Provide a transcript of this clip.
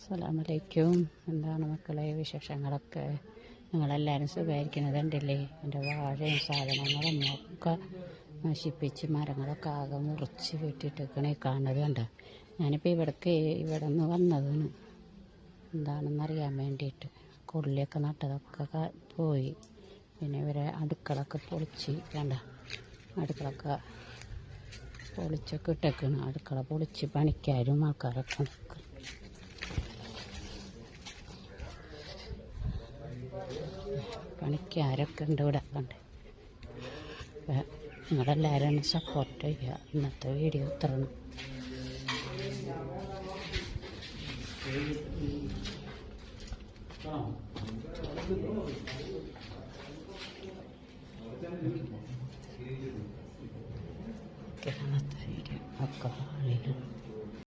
അസ്സലാമലൈക്കും. എന്താണ് മക്കളെ വിശേഷങ്ങളൊക്കെ? നിങ്ങളെല്ലാവരും സുഖമായിരിക്കുന്നത് കണ്ടില്ലേ? എൻ്റെ വാഴയും സാധനങ്ങളും ഒക്കെ നശിപ്പിച്ച് മരങ്ങളൊക്കെ ആകെ മുറിച്ച് വെട്ടിയിട്ടേക്കണേ കാണുന്നത് കണ്ട. ഞാനിപ്പോൾ ഇവിടെ നിന്ന് വന്നതാണ് എന്താണെന്നറിയാൻ വേണ്ടിയിട്ട്. കൊള്ളിയൊക്കെ നട്ടതൊക്കെ പോയി. പിന്നെ ഇവരെ അടുക്കളൊക്കെ പൊളിച്ച് കണ്ട, അടുക്കളൊക്കെ പൊളിച്ചൊക്കെ ഇട്ടേക്കാണ്. അടുക്കള പൊളിച്ച് പണിക്കാരും ആൾക്കാരൊക്കെ പണിക്കാരൊക്കെ ഉണ്ട് ഇവിടെ കണ്ട്. നിങ്ങളെല്ലാവരും എന്നെ സപ്പോർട്ട് ചെയ്യുക. ഇന്നത്തെ വീഡിയോ ഇത്രയാണ്.